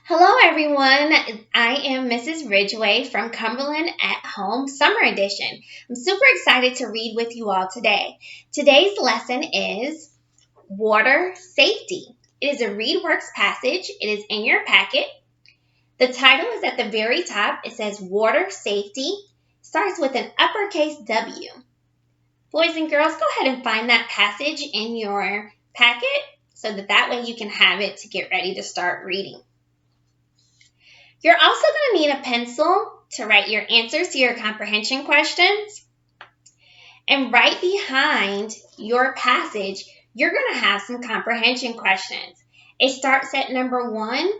Hello, everyone. I am Mrs. Ridgway from Cumberland at Home Summer Edition. I'm super excited to read with you all today. Today's lesson is Water Safety. It is a ReadWorks passage. It is in your packet. The title is at the very top. It says Water Safety. Starts with an uppercase W. Boys and girls, go ahead and find that passage in your packet so that way you can have it to get ready to start reading. You're also going to need a pencil to write your answers to your comprehension questions. And right behind your passage, you're going to have some comprehension questions. It starts at number 1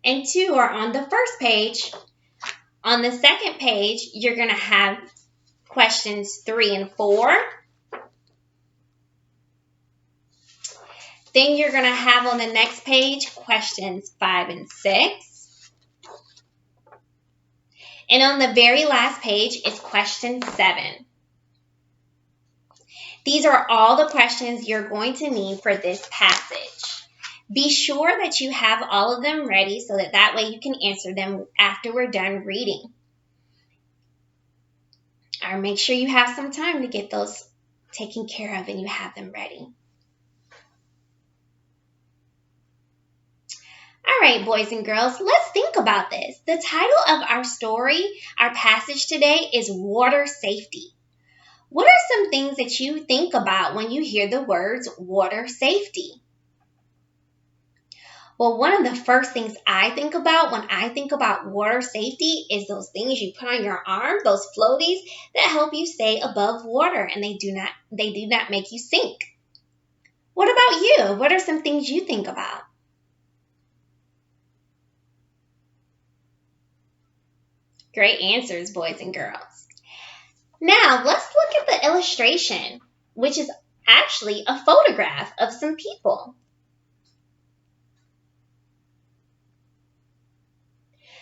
and 2 are on the first page. On the second page, you're going to have questions 3 and 4. Then you're going to have on the next page questions 5 and 6. And on the very last page is question 7. These are all the questions you're going to need for this passage. Be sure that you have all of them ready so that way you can answer them after we're done reading. Or make sure you have some time to get those taken care of and you have them ready. All right, boys and girls, let's think about this. The title of our story, our passage today is Water Safety. What are some things that you think about when you hear the words water safety? Well, one of the first things I think about when I think about water safety is those things you put on your arm, those floaties that help you stay above water and they do not make you sink. What about you? What are some things you think about? Great answers, boys and girls. Now, let's look at the illustration, which is actually a photograph of some people.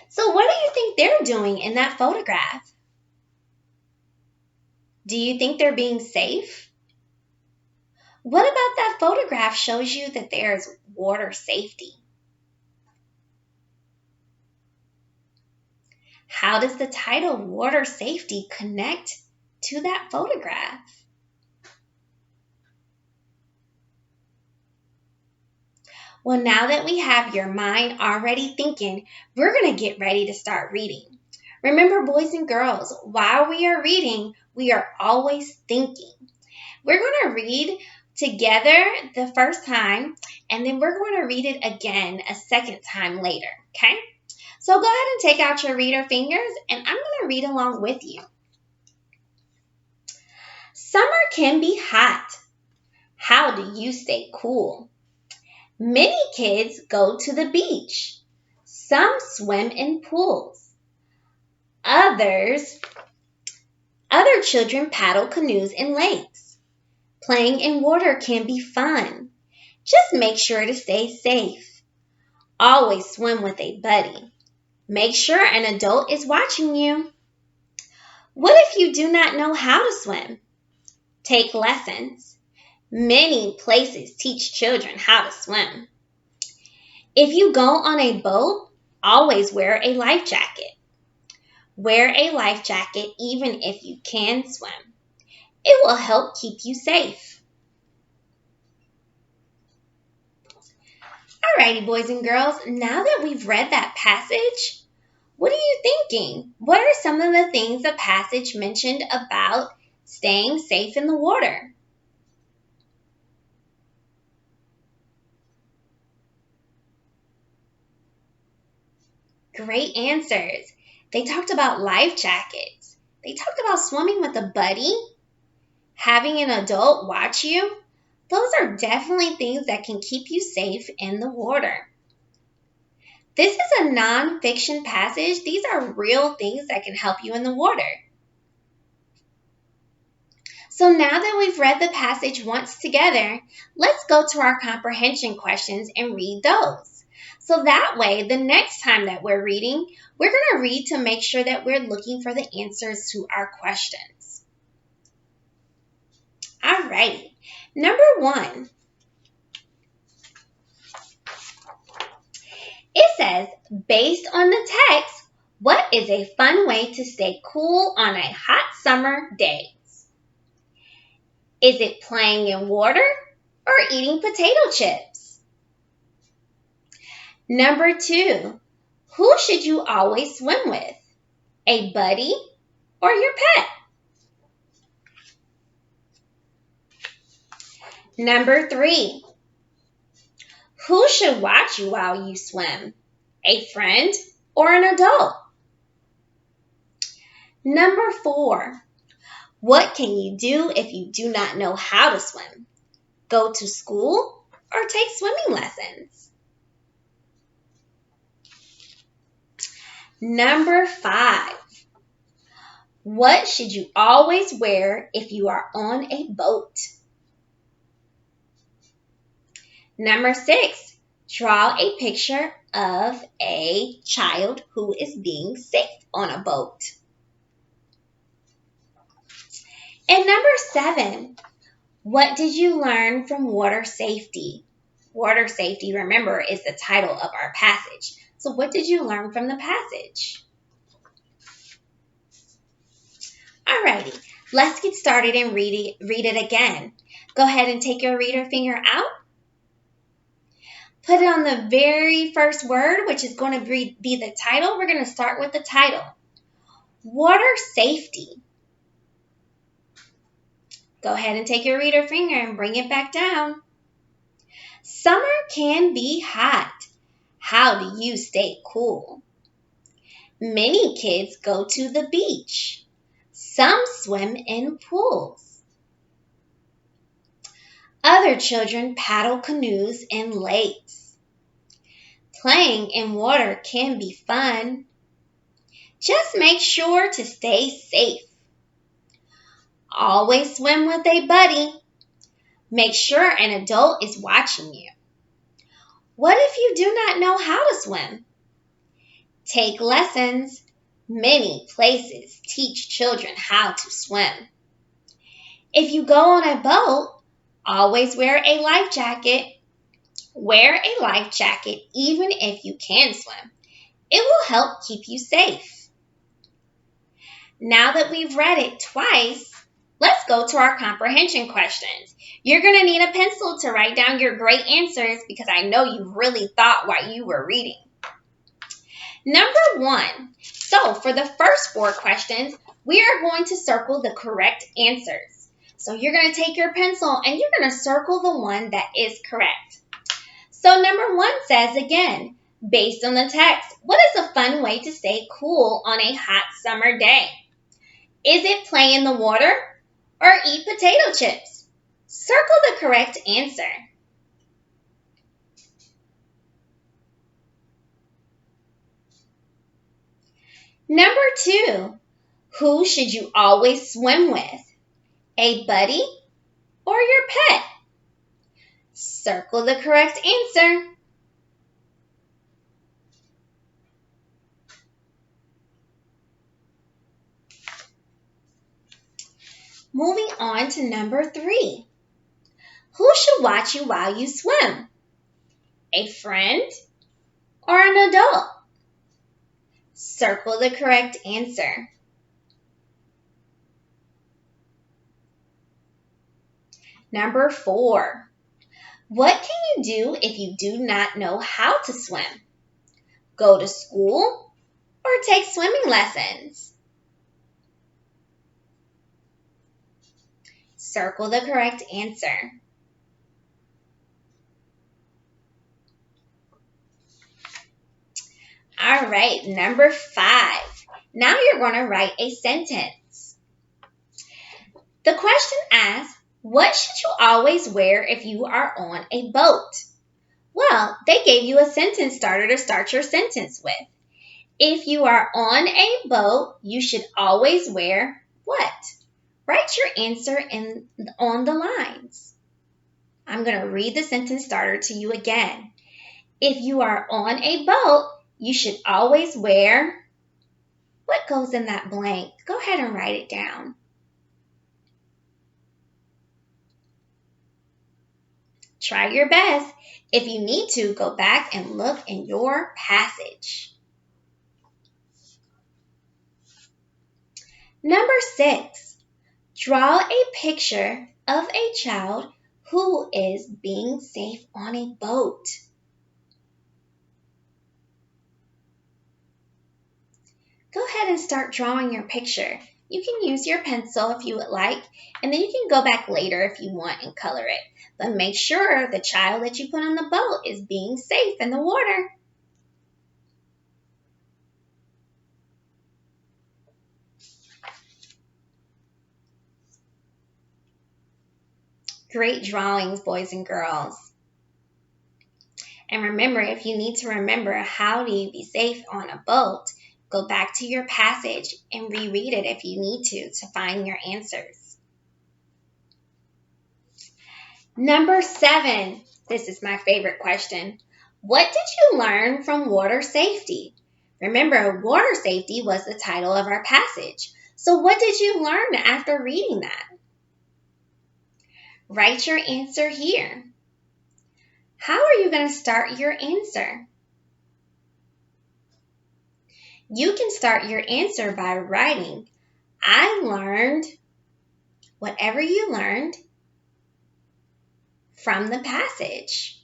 So what do you think they're doing in that photograph? Do you think they're being safe? What about that photograph shows you that there's water safety? How does the title Water Safety connect to that photograph? Well, now that we have your mind already thinking, we're going to get ready to start reading. Remember, boys and girls, while we are reading, we are always thinking. We're going to read together the first time, and then we're going to read it again a second time later, okay? So go ahead and take out your reader fingers, and I'm going to read along with you. Summer can be hot. How do you stay cool? Many kids go to the beach. Some swim in pools. Other children paddle canoes in lakes. Playing in water can be fun. Just make sure to stay safe. Always swim with a buddy. Make sure an adult is watching you. What if you do not know how to swim? Take lessons. Many places teach children how to swim. If you go on a boat, always wear a life jacket. Wear a life jacket even if you can swim. It will help keep you safe. Alrighty, boys and girls, now that we've read that passage, what are you thinking? What are some of the things the passage mentioned about staying safe in the water? Great answers. They talked about life jackets. They talked about swimming with a buddy, having an adult watch you. Those are definitely things that can keep you safe in the water. This is a non-fiction passage. These are real things that can help you in the water. So now that we've read the passage once together, let's go to our comprehension questions and read those. So that way, the next time that we're reading, we're going to read to make sure that we're looking for the answers to our questions. Alrighty. Number 1. It says, based on the text, what is a fun way to stay cool on a hot summer day? Is it playing in water or eating potato chips? Number 2, who should you always swim with? A buddy or your pet? Number 3, who should watch you while you swim? A friend or an adult? Number 4, what can you do if you do not know how to swim? Go to school or take swimming lessons? Number 5, what should you always wear if you are on a boat? Number 6, draw a picture of a child who is being safe on a boat. And number 7, what did you learn from water safety? Water safety, remember, is the title of our passage. So what did you learn from the passage? Alrighty, let's get started and read it again. Go ahead and take your reader finger out. Put it on the very first word, which is going to be the title. We're going to start with the title. Water safety. Go ahead and take your reader finger and bring it back down. Summer can be hot. How do you stay cool? Many kids go to the beach. Some swim in pools. Other children paddle canoes in lakes. Playing in water can be fun. Just make sure to stay safe. Always swim with a buddy. Make sure an adult is watching you. What if you do not know how to swim? Take lessons. Many places teach children how to swim. If you go on a boat, always wear a life jacket. Wear a life jacket even if you can swim. It will help keep you safe. Now that we've read it twice, let's go to our comprehension questions. You're going to need a pencil to write down your great answers because I know you really thought while you were reading. Number 1. So for the first 4 questions, we are going to circle the correct answers. So you're going to take your pencil and you're going to circle the one that is correct. So number 1 says again, based on the text, what is a fun way to stay cool on a hot summer day? Is it play in the water or eat potato chips? Circle the correct answer. Number 2, who should you always swim with? A buddy or your pet? Circle the correct answer. Moving on to number 3. Who should watch you while you swim? A friend or an adult? Circle the correct answer. Number 4. What can you do if you do not know how to swim? Go to school or take swimming lessons? Circle the correct answer. All right, number 5. Now you're going to write a sentence. The question asks, what should you always wear if you are on a boat? Well, they gave you a sentence starter to start your sentence with. If you are on a boat, you should always wear what? Write your answer on the lines. I'm going to read the sentence starter to you again. If you are on a boat, you should always wear, what goes in that blank? Go ahead and write it down. Try your best. If you need to, go back and look in your passage. Number 6, draw a picture of a child who is being safe on a boat. Go ahead and start drawing your picture. You can use your pencil if you would like, and then you can go back later if you want and color it. But make sure the child that you put on the boat is being safe in the water. Great drawings, boys and girls. And remember, if you need to remember how do you be safe on a boat, go back to your passage and reread it if you need to find your answers. Number 7, this is my favorite question. What did you learn from water safety? Remember, water safety was the title of our passage. So what did you learn after reading that? Write your answer here. How are you going to start your answer? You can start your answer by writing, I learned whatever you learned from the passage.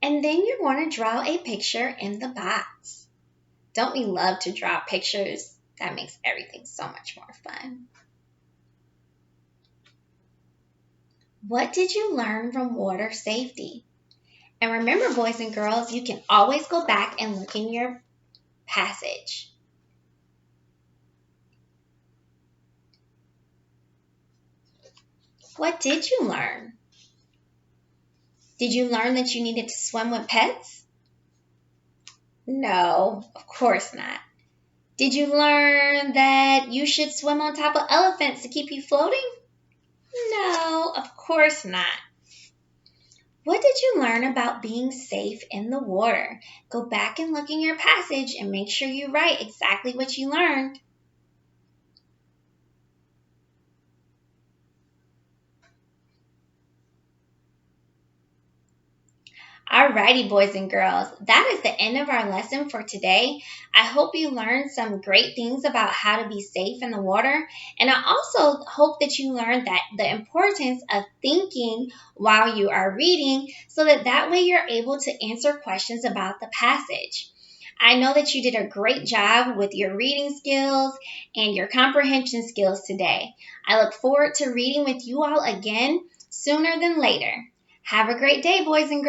And then you're going to draw a picture in the box. Don't we love to draw pictures? That makes everything so much more fun. What did you learn from water safety? And remember, boys and girls, you can always go back and look in your passage. What did you learn? Did you learn that you needed to swim with pets? No, of course not. Did you learn that you should swim on top of elephants to keep you floating? No, of course not. What did you learn about being safe in the water? Go back and look in your passage and make sure you write exactly what you learned. Alrighty, boys and girls, that is the end of our lesson for today. I hope you learned some great things about how to be safe in the water. And I also hope that you learned that the importance of thinking while you are reading so that way you're able to answer questions about the passage. I know that you did a great job with your reading skills and your comprehension skills today. I look forward to reading with you all again sooner than later. Have a great day, boys and girls.